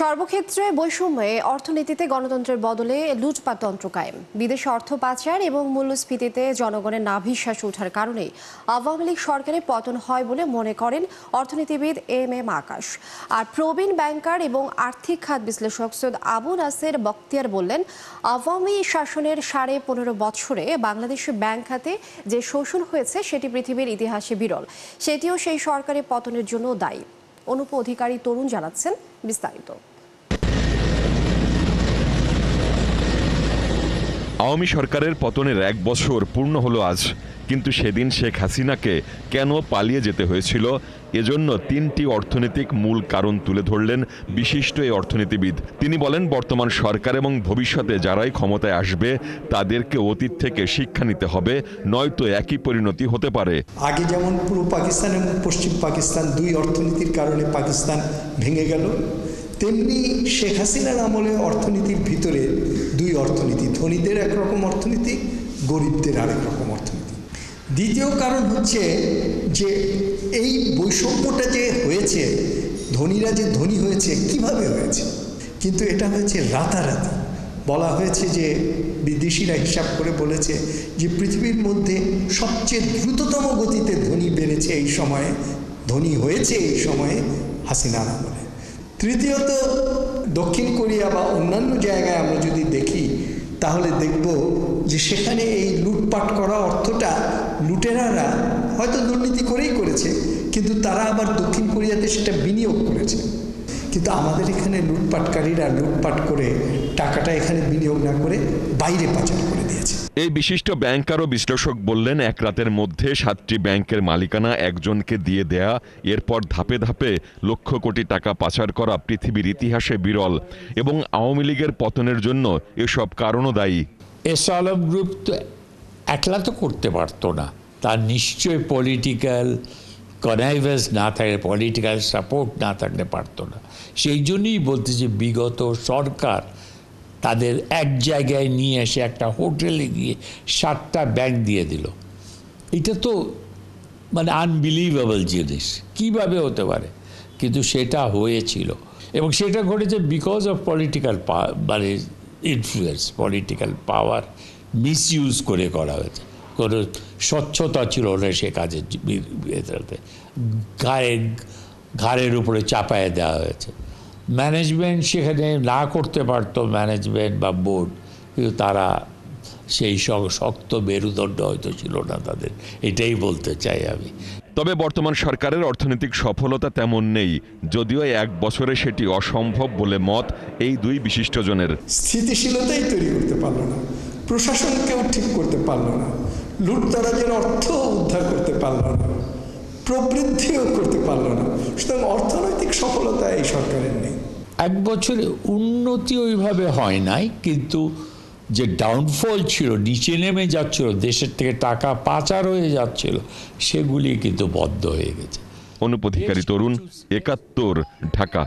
সর্বক্ষেত্রে বৈষম্যে অর্থনীতিতে গণতন্ত্রের বদলে লুটপাটতন্ত্র কায়েম। বিদেশে অর্থ পাচার এবং মূল্যস্ফীতিতে জনগণের নাভিশ্বাস ওঠার কারণে আওয়ামী লীগ সরকারের পতন হয় বলে মনে করেন অর্থনীতিবিদ এম আকাশ। আর প্রবীণ ব্যাংকার এবং আর্থিক খাত বিশ্লেষক সৈয়দ আবু নাসের বখতিয়ার বললেন, আওয়ামী শাসনের 15.5 বছরে বাংলাদেশের ব্যাংক খাতে যে শোষণ হয়েছে সেটি পৃথিবীর ইতিহাসে বিরল। সেটিও সেই সরকারের পতনের জন্য দায়ী। অনুপ অধিকারী তরুণ জানাচ্ছেন বিস্তারিত। আওয়ামী সরকারের পতনের 1 বছর পূর্ণ হলো আজ, কিন্তু সেদিন শেখ হাসিনাকে কেন পালিয়ে যেতে হয়েছিল এজন্য 3টি অর্থনৈতিক মূল কারণ তুলে ধরলেন বিশিষ্ট এই অর্থনীতিবিদ। তিনি বলেন, বর্তমান সরকার এবং ভবিষ্যতে যারাই ক্ষমতায় আসবে তাদেরকে অতীত থেকে শিক্ষা নিতে হবে, নয়তো একই পরিণতি হতে পারে। আগে যেমন পূর্ব পাকিস্তান এবং পশ্চিম পাকিস্তান 2 অর্থনীতির কারণে পাকিস্তান ভেঙে গেল, তেমনি শেখ হাসিনার আমলে অর্থনীতির ভিতরে 2 অর্থনীতি, ধনীদের একরকম অর্থনীতি, গরিবদের আরেক রকম অর্থনীতি। দ্বিতীয় কারণ হচ্ছে যে এই বৈষম্যটা যে হয়েছে, ধনীরা যে ধনী হয়েছে কিভাবে হয়েছে, কিন্তু এটা হয়েছে রাতারাতি। বলা হয়েছে যে বিদেশিরা হিসাব করে বলেছে যে পৃথিবীর মধ্যে সবচেয়ে দ্রুততম গতিতে ধনী বেড়েছে এই সময়ে, ধনী হয়েছে এই সময়ে হাসিনার আমলে। তৃতীয়ত, দক্ষিণ কোরিয়া বা অন্যান্য জায়গায় আমরা যদি দেখি তাহলে দেখব যে সেখানে এই লুটপাট করা অর্থটা লুটেরারা হয়তো দুর্নীতি করেই করেছে, কিন্তু তারা আবার দক্ষিণ কোরিয়াতে সেটা বিনিয়োগ করেছে। কিন্তু আমাদের এখানে লুটপাটকারীরা লুটপাট করে টাকাটা এখানে বিনিয়োগ না করে বাইরে পাচার করে দিয়েছে। এই বিশিষ্ট ব্যাংকার ও বিশ্লেষক বললেন, 1 রাতের মধ্যে 7টি ব্যাংকের মালিকানা একজনকে দিয়ে দেয়া, এরপর ধাপে ধাপে লক্ষ কোটি টাকা পাচার করা পৃথিবীর ইতিহাসে বিরল এবং আওয়ামী লীগের পতনের জন্য এসব কারণও দায়ী। এস আলম গ্রুপ তো একলা তো করতে পারতো না, তার নিশ্চয় পলিটিক্যাল কনাইভেন্স না থাকলে, পলিটিক্যাল সাপোর্ট না থাকলে পারতো না। সেই জন্যই বলতে যে বিগত সরকার তাদের এক জায়গায় নিয়ে এসে একটা হোটেলে গিয়ে 7টা ব্যাংক দিয়ে দিল। এটা তো মানে আনবিলিভেবল জিনিস, কিভাবে হতে পারে, কিন্তু সেটা হয়েছিল এবং সেটা ঘটেছে বিকজ অফ পলিটিক্যাল মানে ইনফ্লুয়েন্স, পলিটিক্যাল পাওয়ার মিসইউজ করে করা হয়েছে। কোনো স্বচ্ছতা ছিল না সে কাজের ভেতরে, ঘাড়ের উপরে চাপায় দেওয়া হয়েছে। ম্যানেজমেন্ট সেখানে না করতে পারতো, ম্যানেজমেন্ট বা বোর্ড, কিন্তু তারা সেই শক্ত মেরুদণ্ড হয়তো ছিল না তাদের, এটাই বলতে চাই আমি। তবে বর্তমান সরকারের অর্থনৈতিক সফলতা তেমন নেই, যদিও 1 বছরে সেটি অসম্ভব বলে মত এই 2 বিশিষ্টজনের। স্থিতিশীলতাই তৈরি করতে পারলো না, প্রশাসনকেও ঠিক করতে পারলো না, লুটতরাজের অর্থ উদ্ধার করতে পারলো না, প্রবৃদ্ধিও করতে পারলো না। সুতরাং অর্থনৈতিক সফলতা এই সরকারের নেই। 1 বছরে উন্নতি ওইভাবে হয় নাই, কিন্তু যে ডাউনফল ছিল, নিচে নেমে যাচ্ছিল, দেশের থেকে টাকা পাচার হয়ে যাচ্ছিল, সেগুলি কিন্তু বন্ধ হয়ে গেছে। অনুপ অধিকারী তরুণ, 71, ঢাকা।